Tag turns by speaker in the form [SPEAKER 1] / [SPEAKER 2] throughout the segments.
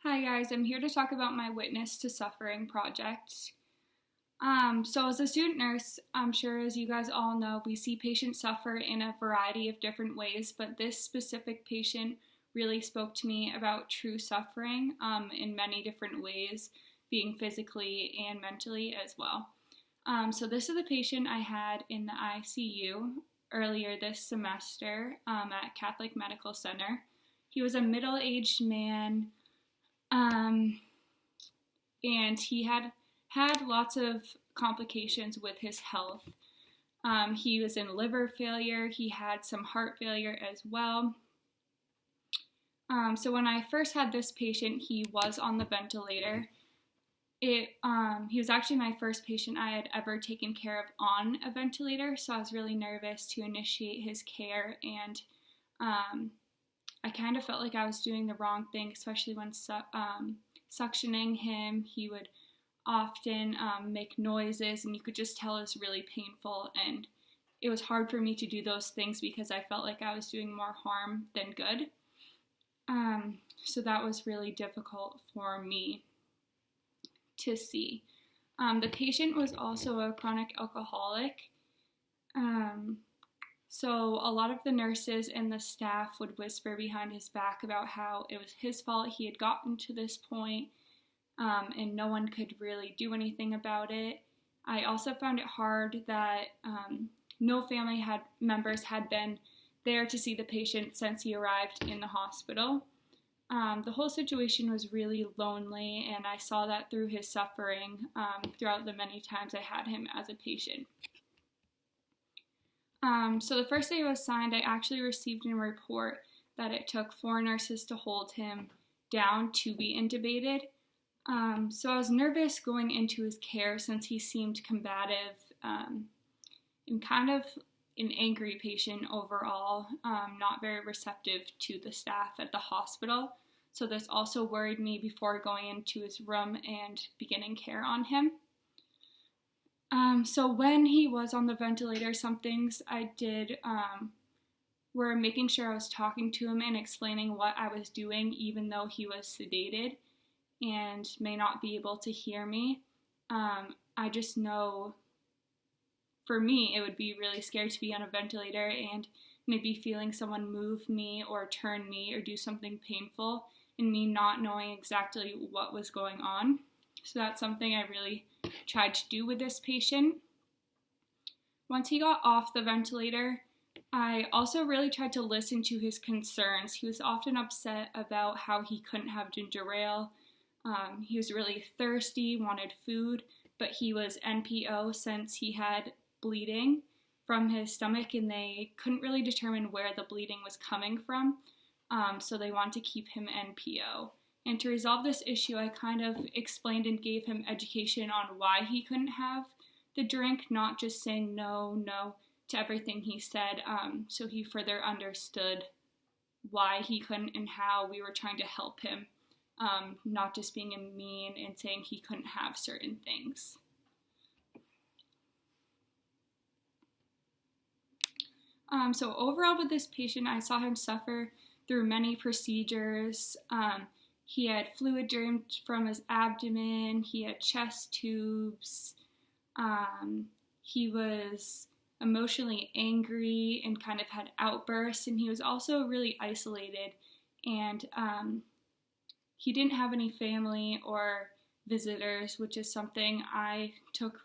[SPEAKER 1] Hi guys, I'm here to talk about my Witness to Suffering project. So as a student nurse, I'm sure as you guys all know, we see patients suffer in a variety of different ways, but this specific patient really spoke to me about true suffering in many different ways, being physically and mentally as well. So this is the patient I had in the ICU earlier this semester at Catholic Medical Center. He was a middle-aged man, um, and he had lots of complications with his health. He was in liver failure, he had some heart failure as well. So when I first had this patient, he was on the ventilator. He was actually my first patient I had ever taken care of on a ventilator, so I was really nervous to initiate his care, and I kind of felt like I was doing the wrong thing, especially when suctioning him. He would often make noises, and you could just tell it was really painful, and it was hard for me to do those things because I felt like I was doing more harm than good. So that was really difficult for me to see. The patient was also a chronic alcoholic. So a lot of the nurses and the staff would whisper behind his back about how it was his fault he had gotten to this point, and no one could really do anything about it. I also found it hard that no family members had been there to see the patient since he arrived in the hospital. The whole situation was really lonely, and I saw that through his suffering throughout the many times I had him as a patient. So the first day I was assigned, I actually received a report that it took 4 nurses to hold him down to be intubated. So I was nervous going into his care since he seemed combative and kind of an angry patient overall, not very receptive to the staff at the hospital. So this also worried me before going into his room and beginning care on him. So when he was on the ventilator, some things I did were making sure I was talking to him and explaining what I was doing, even though he was sedated and may not be able to hear me. I just know for me, it would be really scary to be on a ventilator and maybe feeling someone move me or turn me or do something painful and me not knowing exactly what was going on. So that's something I really tried to do with this patient. Once he got off the ventilator, I also really tried to listen to his concerns. He was often upset about how he couldn't have ginger ale. He was really thirsty, wanted food, but he was NPO since he had bleeding from his stomach, and they couldn't really determine where the bleeding was coming from, so they wanted to keep him NPO. And to resolve this issue, I kind of explained and gave him education on why he couldn't have the drink, not just saying no to everything he said, so he further understood why he couldn't and how we were trying to help him, not just being mean and saying he couldn't have certain things. So overall with this patient, I saw him suffer through many procedures. He had fluid drained from his abdomen, he had chest tubes, he was emotionally angry and kind of had outbursts, and he was also really isolated, and he didn't have any family or visitors, which is something I took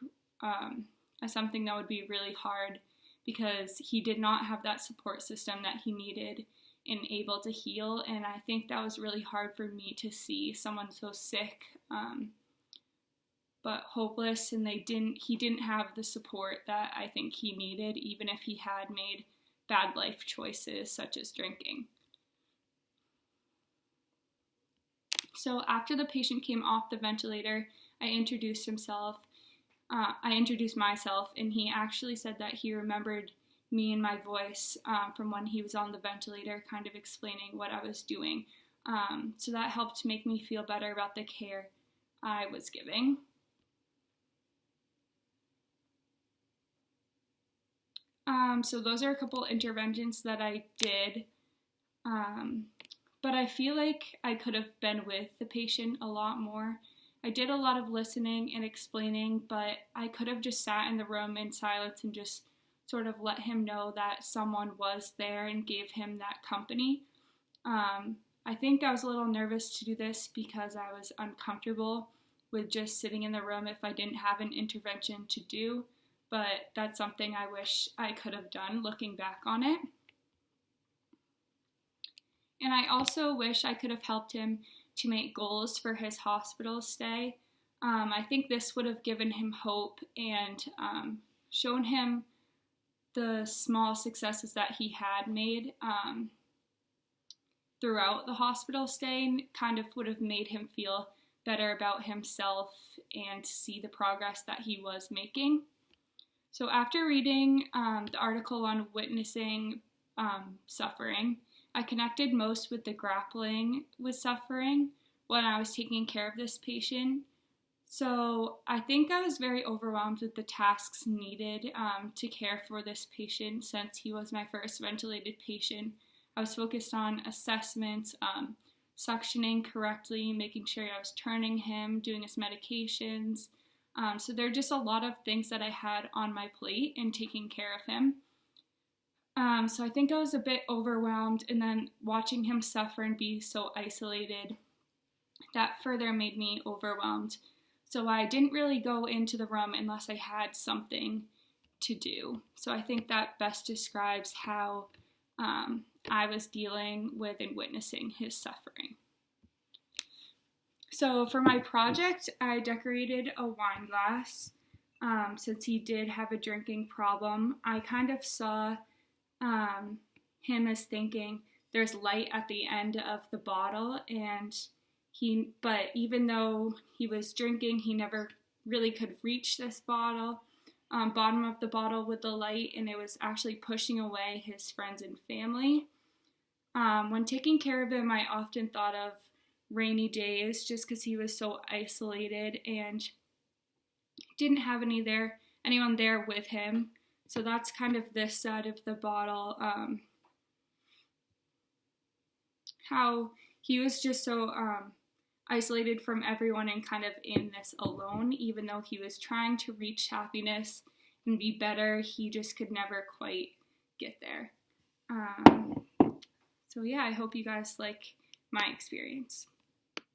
[SPEAKER 1] as something that would be really hard because he did not have that support system that he needed and able to heal, and I think that was really hard for me to see someone so sick but hopeless, and he didn't have the support that I think he needed, even if he had made bad life choices such as drinking. So after the patient came off the ventilator, I introduced myself, and he actually said that he remembered me and my voice from when he was on the ventilator, kind of explaining what I was doing. So that helped make me feel better about the care I was giving. So those are a couple interventions that I did but I feel like I could have been with the patient a lot more. I did a lot of listening and explaining, but I could have just sat in the room in silence and just sort of let him know that someone was there and gave him that company. I think I was a little nervous to do this because I was uncomfortable with just sitting in the room if I didn't have an intervention to do, but that's something I wish I could have done looking back on it. And I also wish I could have helped him to make goals for his hospital stay. I think this would have given him hope and shown him the small successes that he had made throughout the hospital stay, and kind of would have made him feel better about himself and see the progress that he was making. So after reading the article on witnessing suffering, I connected most with the grappling with suffering when I was taking care of this patient. So I think I was very overwhelmed with the tasks needed to care for this patient since he was my first ventilated patient. I was focused on assessments, suctioning correctly, making sure I was turning him, doing his medications. So there are just a lot of things that I had on my plate in taking care of him. So I think I was a bit overwhelmed, and then watching him suffer and be so isolated, that further made me overwhelmed. So I didn't really go into the room unless I had something to do. So I think that best describes how I was dealing with and witnessing his suffering. So for my project, I decorated a wine glass. Since he did have a drinking problem, I kind of saw him as thinking there's light at the end of the bottle, but even though he was drinking, he never really could reach this bottom of the bottle with the light, and it was actually pushing away his friends and family. When taking care of him, I often thought of rainy days just because he was so isolated and didn't have anyone there with him. So that's kind of this side of the bottle, how he was just so isolated from everyone and kind of in this alone, even though he was trying to reach happiness and be better, he just could never quite get there. So yeah, I hope you guys like my experience.